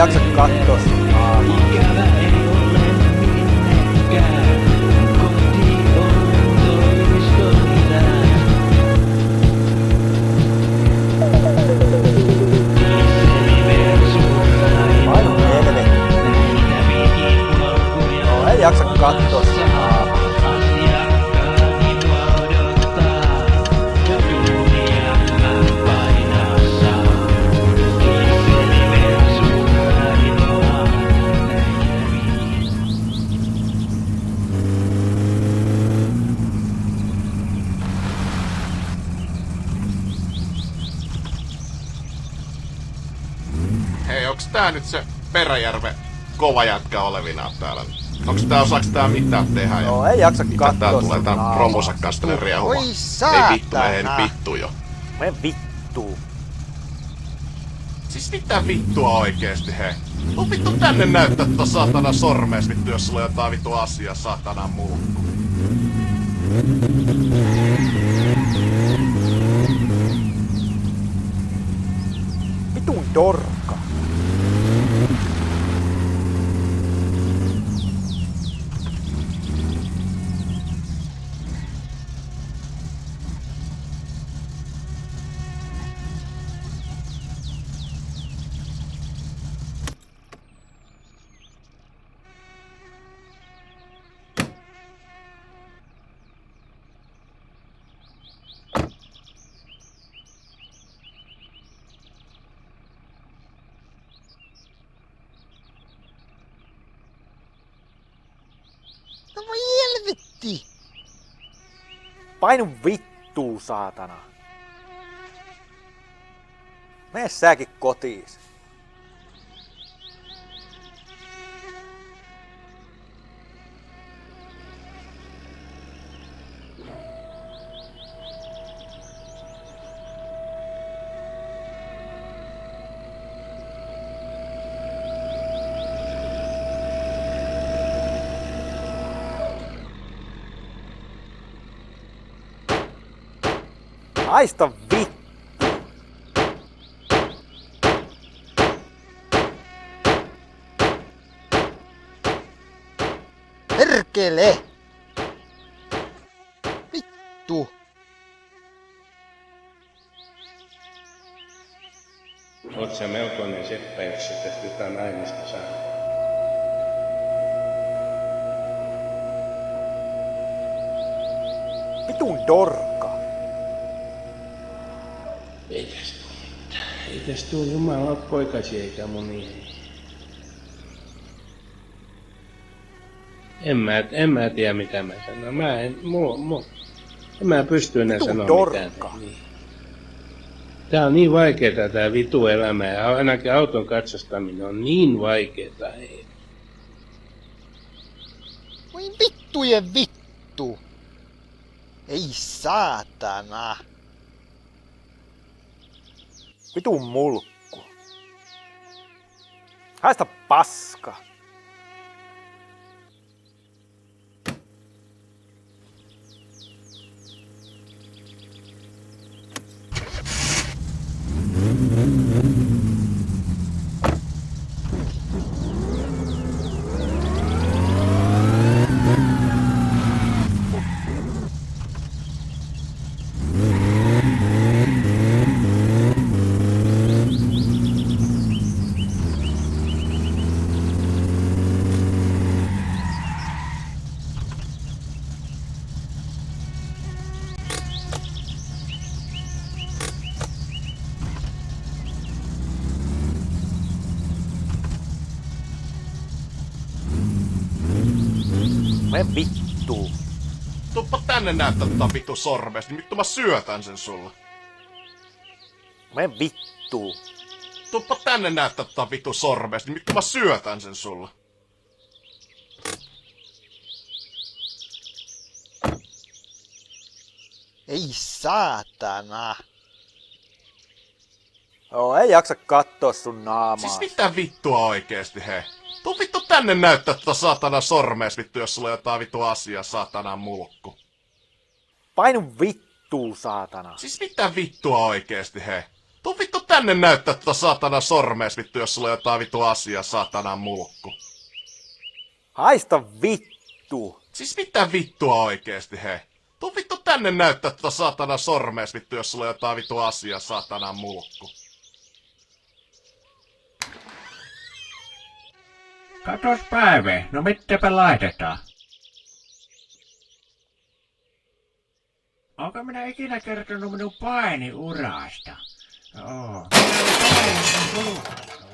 jaksa kattoo sun naamaa. Ikävä ei ole minnekään, koti on toimistoni Painu helvetti. No ei jaksa kattoo sun naamaa. Hei, onks tää nyt se Peräjärven kova jätkä olevinaan täällä? Onks tää, osaaks tää mitään tehdä? No ei jaksa mitä tää kattoo tulee sun tän naamaa. promonsa kanssa tänne riehumaan? Oi Ei vittu, saatana. ei vittu jo. Me vittuu. Siis mitä vittua oikeesti, hei? Tuu vittu tänne näyttää tota saatana sormees vittu, jos sulla on jotain vittu asiaa, saatana mulkku. Vitun dorka. No voi helvetti! Painu vittuu, saatana. Mene säkin kotiis. Haista vittu! Perkele! Vittu! Oot sä melkoinen seppä, jos sä tästä jotain naimista saa. Vitun dorka! Ei tästä tuu mitään. Ei tästä tuu jumalan poikasi eikä moni. En mä tiedä mitä mä sanon. En mä pysty enää Vitun sanoa dorkka. mitään. Niin. Tää on niin vaikeeta tää vitu elämä ja ainakin auton katsastaminen on niin vaikeeta. Ei. Voi vittujen vittu! Ei saatana! Vitun mulkku! Haista paska! Me vittuu. Tuuppa tänne näyttää tota vittu sormees, niin vittu mä syötän sen sulle. Me vittuu. Tuuppa tänne näyttää tota vittu sormees, niin vittu mä syötän sen sulle. Ei saatana. Joo, ei jaksa kattoo sun naamaa. Siis mitä vittua oikeesti, hei? Tuu vittu tänne näyttää tota saatana sormees vittu, jos sulla on jotain vittu asiaa, saatana mulkku. Painu vittuu, saatana. Siis mitä vittua oikeesti, hei? Tuu vittu tänne näyttää tota saatana sormees vittu, jos sulla on jotain vittu asiaa, saatana mulkku. Haista vittu. Siis mitä vittua oikeesti, hei? Tuu vittu tänne näyttää tota saatana sormees vittu, jos sulla on jotain vittu asiaa, saatana mulkku. Katos Päive, no mitäpä laitetaan? Onko minä ikinä kertonut minun painiurasta? Joo.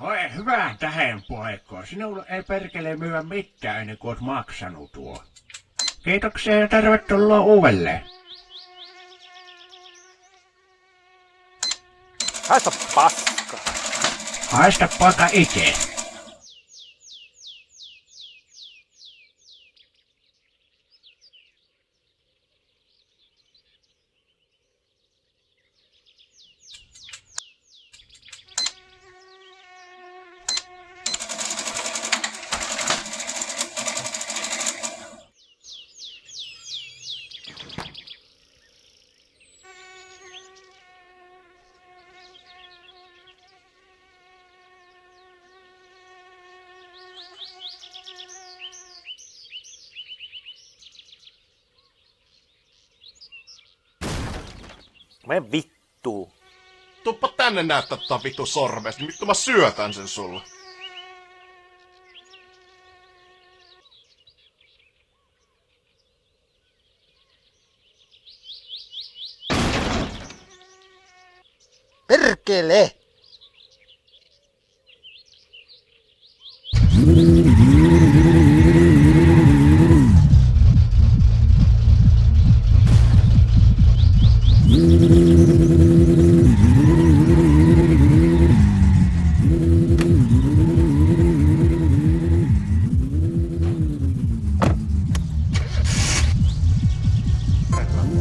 Voi hyvä tähän poikko. Sinulle ei perkele myyä mitään ennen kuin oot maksanut tuo. Kiitoksia ja tervetuloa uudelleen. Haista paska. Haista poika itse. Me vittu. Tuppa tänne näyttää tota vittu sormees, niin vittu mä syötän sen sulle. Perkele!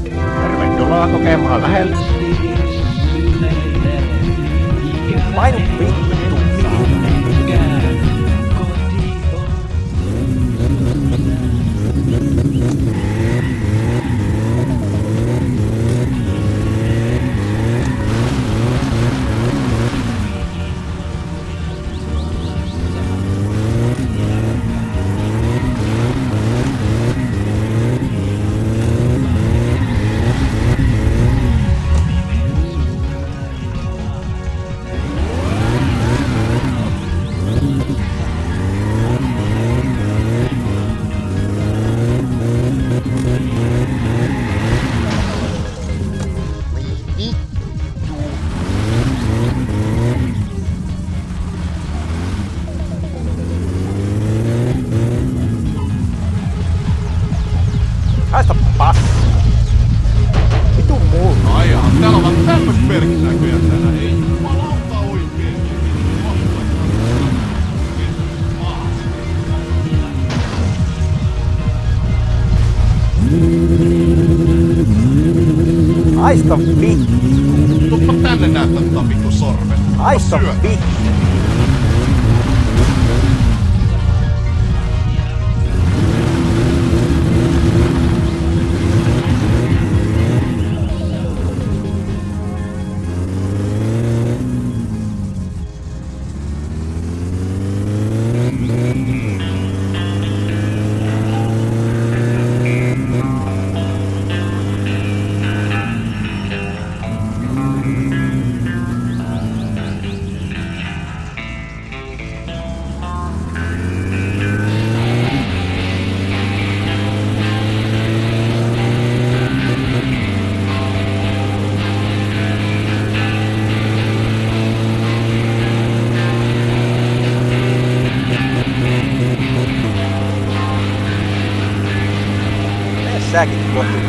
Tervetuloa kokemaan läheltä. Painu vittu. Haista paska. Vitu muu. Ai jaha, täällä on vaan tämmöset merkit näköjään täällä, ei jumalauta oikein. Haista vittu. Tuppa tänne näyttää tota vittu sormees. Haista Syötän. vittu. Mene säkin kotiin.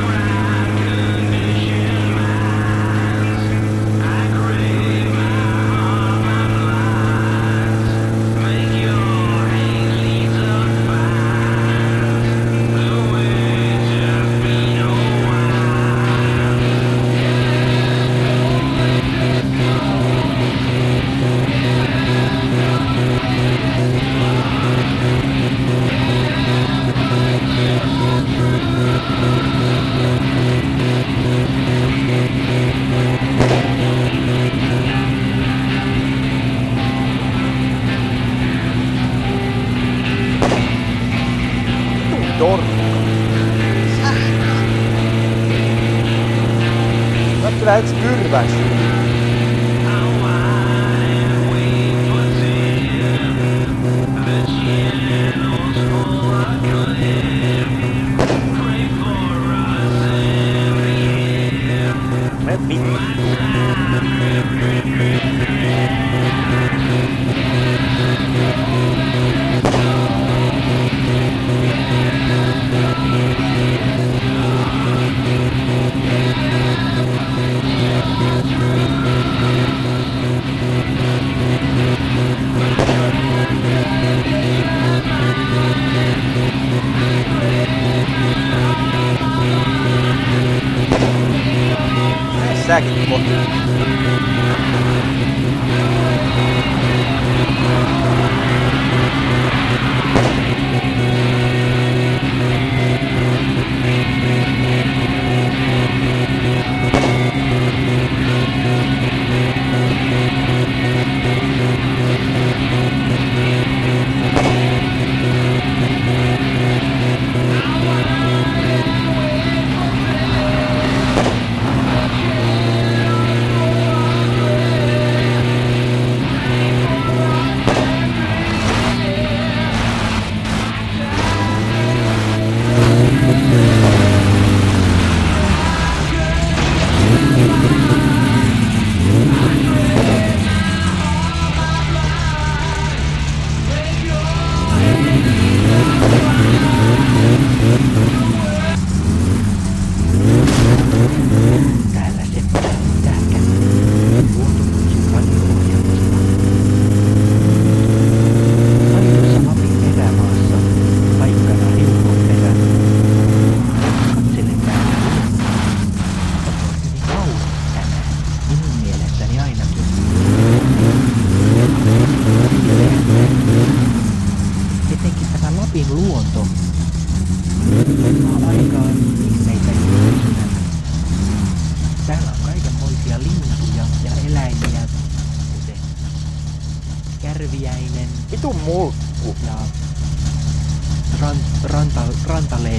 dorkka. Mä kyllä yks kyrväs. Me vittu. Säkin kohti. Täällä se tähkä luontomuusin radio-ohjelmasta. Radiossa Lapin erämaassa, paikkana Riukonperä. Katselen täällä luontoa. On hyvin kaunis tänään, minun mielestäni ainakin. Etenkin tämä Lapin luonto. Aikaan ihmeitä ihmisenä. Täällä on kaikenmoisia lintuja ja eläimiä, kuten kärviäinen Vitun mulkku. ja rantalee